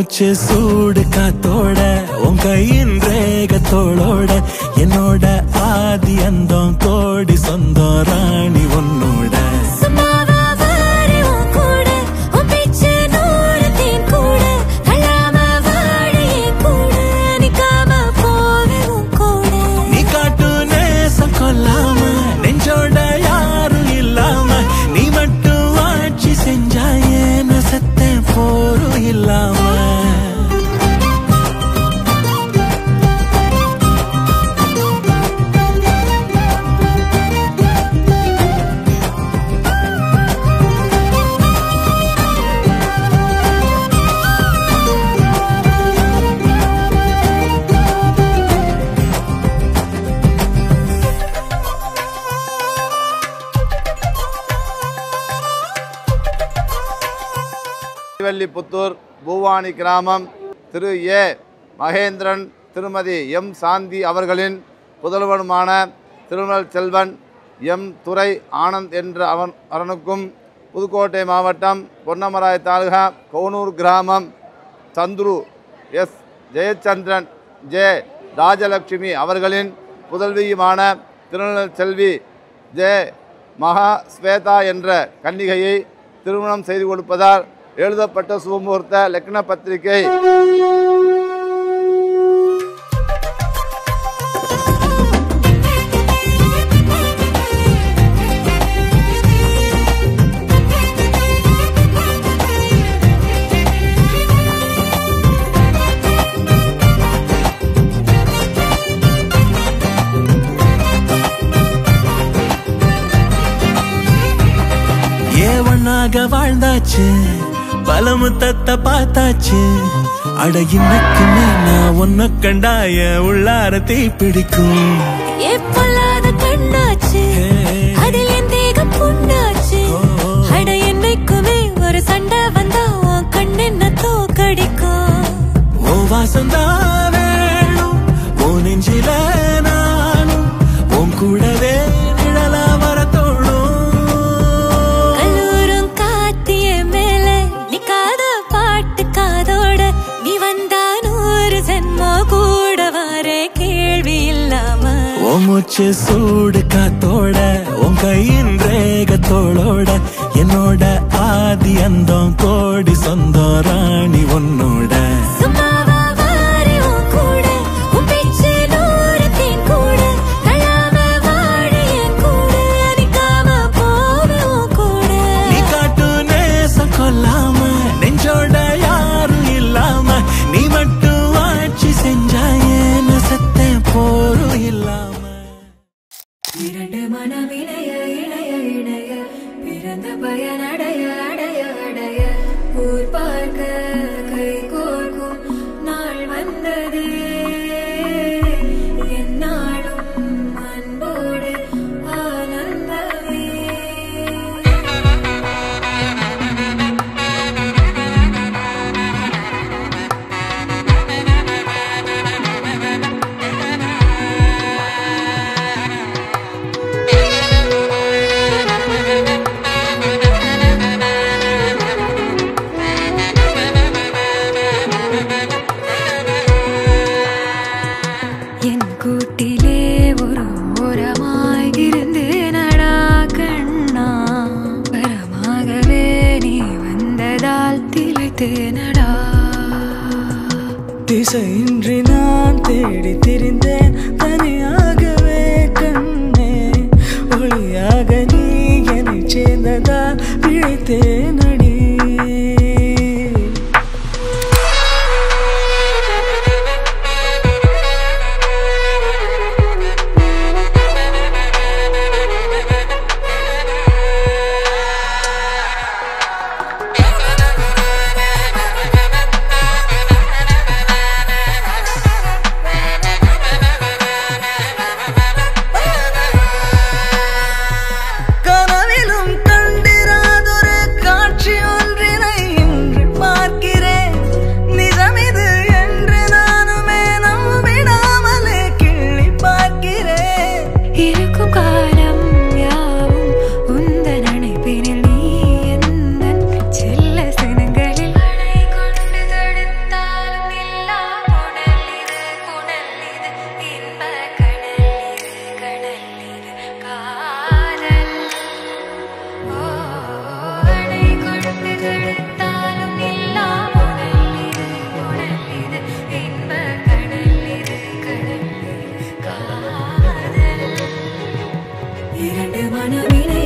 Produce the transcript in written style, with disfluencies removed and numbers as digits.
மூச்சு சூடு காத்தோட உன் கையின் ரேகத்தோளோட என்னோட ஆதி அந்தம் கோடி சொந்தம் ராணி உன்னோட நீ காட்டு நேசம் கொல்லாம நெஞ்சோட யாரும் இல்லாம நீ மட்டும் ஆட்சி செஞ்சாயே நசத்தே போரும் இல்லாம புத்தூர் பூவானி கிராமம் திரு ஏ மகேந்திரன் திருமதி எம் சாந்தி அவர்களின் புதல்வனுமான திருமல் செல்வன் எம் துரை ஆனந்த் என்ற அவனுக்கும் புதுக்கோட்டை மாவட்டம் பொன்னமராய் தாலுகா கோனூர் கிராமம் சந்துரு எஸ் ஜெயச்சந்திரன் ஜே ராஜலட்சுமி அவர்களின் புதல்வியுமான திருநெல் செல்வி ஜே மகா ஸ்வேதா என்ற கன்னிகையை திருமணம் செய்து கொடுப்பதால் எழுதப்பட்ட சுபமுகூர்த்த லக்ன பத்திரிகை ஏவனாக வாழ்ந்தாச்சு பலமுத்தத்தை பார்த்தாச்சு அட இன்னைக்குமே நான் உன்னை கண்டாய உள்ளார தீ பிடிக்கும் கண்ணாச்சு அதில் என் தேகம் புண்ணாச்சு அட என்னைக்குமே ஒரு சண்டை வந்தா உன் கண்ணென்ன தோக்கடிக்கும் ஓ வாசந்தா வேணும் ஓ நெஞ்சில நானும் உன் கூடவே நிழலா வர தோணும் மூச்சு சூடு காத்தோட உன் கையின் ரேகத்தோளோட என்னோட ஆதி அந்தம் கோடி சொந்தம் ராணி உன்னோட நீ காட்டு நேசம் கொல்லாம நெஞ்சோட யாரும் இல்லாம நீ மட்டும் ஆட்சி செஞ்சாயே நசத்தே போரும் இல்லாம இரண்டு மனம் இணைய இணைய இணைய பிறந்த பயன் அடைய அடைய அடைய ஊர் பார்க்க கை கோர்க்கும் நாள் வந்தது என்னாலும் அன்போடு ஆனந்தமே திசையின்றி நான் தேடி திரிந்தேன் தனியாகவே கண்ணே ஒளியாக நீ என்னை சேர்ந்ததால் பிழைத்தேன் அடி இரண்டு மனமினை